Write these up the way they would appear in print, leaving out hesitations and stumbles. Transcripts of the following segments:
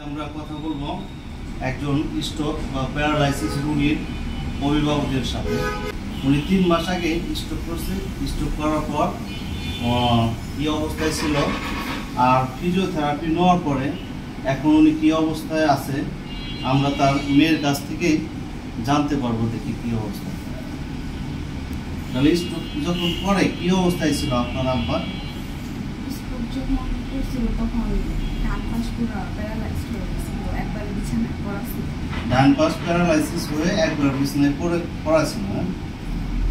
আমরা কথা বলবো একজন স্ট্রোক বা প্যারালাইসিস রোগীর অভিভাবকের সাথে। উনি 3 মাস আগে স্ট্রোক করছে। স্ট্রোক করার পর কি অবস্থায় ছিল আর ফিজিওথেরাপি নেওয়ার পরে এখন উনি কি অবস্থায় আছে আমরা তার মেয়ের কাছ থেকেই জানতে পারবো দেখি কি অবস্থা। তাহলে স্ট্রোক যখন করে কি অবস্থায় ছিল আপনার আব্বা? স্ট্রোক যখন করছিল তখন ডান পাশ পুরো প্যারালাইজ হয়ে গেছিল, একবার বিছানায় পড়া ছিল। ডান পাশ প্যারালাইসিস হয়ে একবার বিছানায় পড়া ছিল।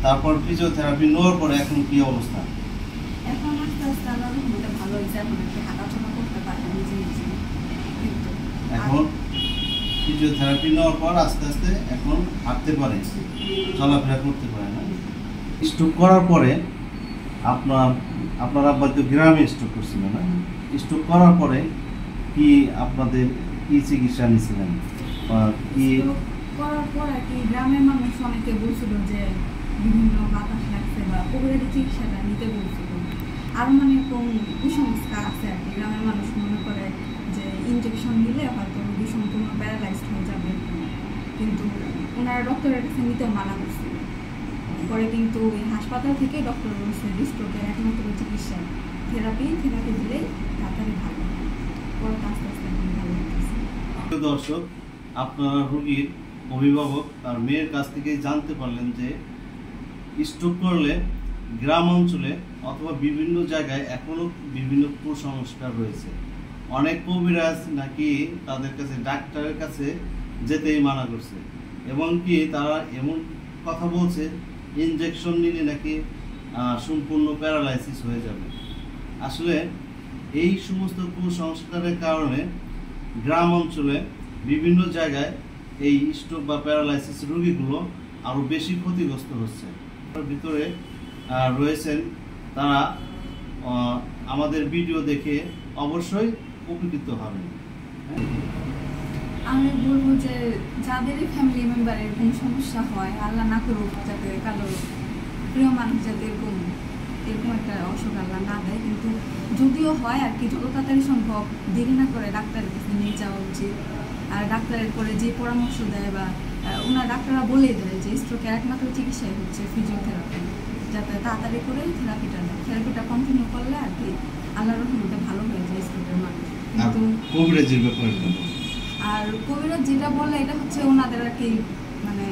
তারপর ফিজিওথেরাপি নেওয়ার পরে এখন কি অবস্থা? এখন আস্তে আস্তে আলহামদুলিল্লাহ ভালো হয়েছে, এখন একটু হাঁটাচলা করতে পারে নিজে নিজে। কিন্তু এখন ফিজিওথেরাপি নেওয়ার পর আস্তে আস্তে এখন হাঁটতে পারে, চলাফেরা করতে পারে না। স্ট্রোক করার পরে আপনার আব্বা তো গ্রামে স্ট্রোক করছিল না? স্ট্রোক করার পরে কি আপনাদের কি চিকিৎসা নিয়েছিলেন? কি করার পর আর কি গ্রামের মানুষ অনেকে বলছিল যে বিভিন্ন বাতাস লাগছে বা কোভিডের চিকিৎসাটা নিতে বলছিল। আরও মানে কোন কুসংস্কার আছে আর কি, গ্রামের মানুষ মনে করে যে ইনজেকশন নিলে হয়তো রোগী সম্পূর্ণ প্যারালাইজড হয়ে যাবে, কিন্তু ওনারা ডক্টরের কাছে নিতেও মানা করছিল। পরে কিন্তু এই হাসপাতাল থেকে ডক্টর বলছে স্ট্রোকের একমাত্র চিকিৎসা থেরাপি দিলেই তাড়াতাড়ি ভালো হয়। পরে আস্তে আস্তে ভালো হচ্ছে। দর্শক, আপনারা রোগীর অভিভাবক তার মেয়ের কাছ থেকে জানতে পারলেন যে স্ট্রোক করলে গ্রাম অঞ্চলে অথবা বিভিন্ন জায়গায় এখনো বিভিন্ন কুসংস্কার রয়েছে। অনেক কবিরাজ নাকি তাদের কাছে ডাক্তারের কাছে যেতেই মানা করছে, এবং কি তারা এমন কথা বলছে ইনজেকশন নিলে নাকি সম্পূর্ণ প্যারালাইসিস হয়ে যাবে। আসলে এই সমস্ত কুসংস্কারের কারণে গ্রাম অঞ্চলে বিভিন্ন জায়গায় এই স্ট্রোক বা প্যারালাইসিস রোগীগুলো আরও বেশি ক্ষতিগ্রস্ত হচ্ছে। ভিতরে রয়েছেন তারা আমাদের ভিডিও দেখে অবশ্যই উপকৃত হবেন। আমি বলবো যে যাদেরই ফ্যামিলি মেম্বার এরকম সমস্যা হয়, আল্লাহ না করুক যাতে কারো প্রিয় মানুষ যাতে এরকম একটা অসুখ আল্লাহ না দেয়, কিন্তু যদিও হয় আর কি যত তাড়াতাড়ি সম্ভব দেরি না করে ডাক্তারের কাছে নিয়ে যাওয়া উচিত। আর ডাক্তারের পরে যে পরামর্শ দেয় বা ওনার ডাক্তাররা বলে দেয় যে স্ট্রোকের একমাত্র চিকিৎসাই হচ্ছে ফিজিওথেরাপি, যাতে তাড়াতাড়ি করে থেরাপিটা কন্টিনিউ করলে আর কি আল্লাহর রহমতে ভালো হয়ে যায় স্ট্রোকের মানুষ। কিন্তু কবিরাজের ব্যাপারে আর কবিরাজ যেটা বলে এটা হচ্ছে ওনাদের আর কি মানে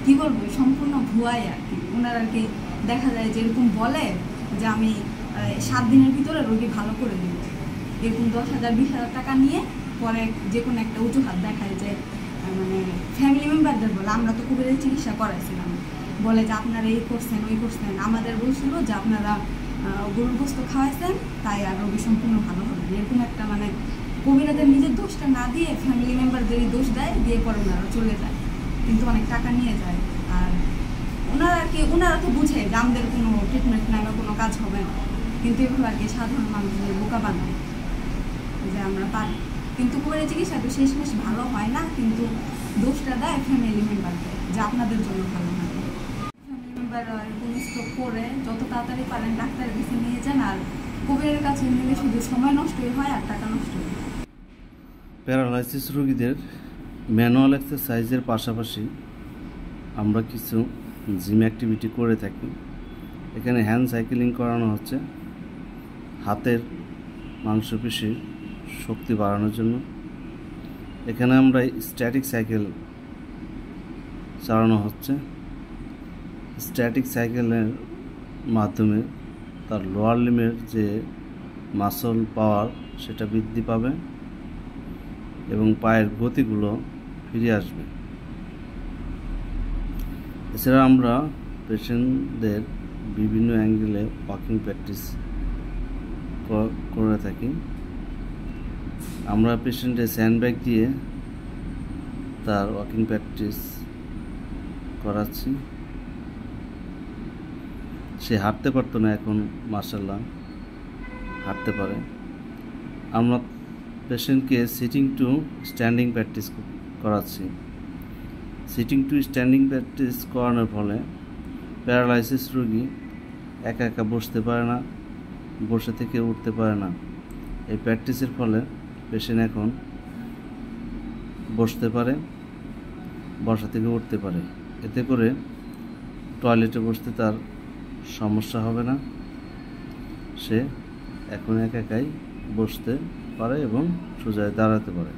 কি বলবো সম্পূর্ণ ভুয়াই আর কি। ওনারা আর কি দেখা যায় যে এরকম বলে যে আমি 7 দিনের ভিতরে রোগী ভালো করে দেব, এরকম 10,000 20,000 টাকা নিয়ে পরে যে কোনো একটা অজুহাত দেখায় যে মানে ফ্যামিলি মেম্বারদের বলে আমরা তো কবিরাজ চিকিৎসা করাইছিলাম, বলে যে আপনারা এই করছেন ওই করছেন, আমাদের বলছিল যে আপনারা গরুর গোস্ত খাওয়াইছেন তাই আর রোগী সম্পূর্ণ ভালো হবে। এরকম একটা মানে কবিরাজের নিজের দোষটা না দিয়ে ফ্যামিলি মেম্বারদেরই দোষ দেয়, দিয়ে পরে ওনারা চলে যায়, কিন্তু অনেক টাকা নিয়ে যায়। আর ওনারা তো বুঝে যে আমাদের কোনো ট্রিটমেন্ট নামে কোনো কাজ হবে না, কিন্তু এগুলো আর কি সাধারণ মানুষদের বোকা বানায় যে আমরা পারি, কিন্তু কবিরাজ চিকিৎসা তো শেষমেশ ভালো হয় না, কিন্তু দোষটা দেয় ফ্যামিলি মেম্বারকে যে আপনাদের জন্য ভালো হয়। ফ্যামিলি মেম্বার এরকম স্ট্রোক করে যত তাড়াতাড়ি পারেন ডাক্তারের কাছে নিয়ে যান, আর কবিরাজের কাছে নিলে শুধু সময় নষ্টই হয় আর টাকা নষ্ট হয়। প্যারালাইসিস রোগীদের ম্যানুয়াল এক্সারসাইজের পাশাপাশি আমরা কিছু জিম অ্যাক্টিভিটি করে থাকি। এখানে হ্যান্ড সাইকেলিং করানো হচ্ছে হাতের মাংসপেশির শক্তি বাড়ানোর জন্য। এখানে আমরা স্ট্যাটিক সাইকেল চালানো হচ্ছে। স্ট্যাটিক সাইকেলের মাধ্যমে তার লোয়ার লিমের যে মাসল পাওয়ার সেটা বৃদ্ধি পাবে এবং পায়ের গতিগুলো ফিরে আসবে। এছাড়া আমরা পেশেন্টদের বিভিন্ন অ্যাঙ্গেলে ওয়াকিং প্র্যাকটিস করে থাকি। আমরা পেশেন্টের স্যান্ডব্যাগ দিয়ে তার ওয়াকিং প্র্যাকটিস করাচ্ছি। সে হাঁটতে পারতো না, এখন মাশাআল্লাহ হাঁটতে পারে। আমরা পেশেন্টকে সিটিং টু স্ট্যান্ডিং প্র্যাকটিস করাচ্ছি। সিটিং টু স্ট্যান্ডিং প্র্যাকটিস করানোর ফলে প্যারালাইসিস রোগী একা একা বসতে পারে না, বসে থেকে উঠতে পারে না। এই প্র্যাকটিসের ফলে পেশেন্ট এখন বসতে পারে, বসা থেকে উঠতে পারে। এতে করে টয়লেটে বসতে তার সমস্যা হবে না, সে এখন একা একাই বসতে পারে এবং সোজা দাঁড়াতে পারে।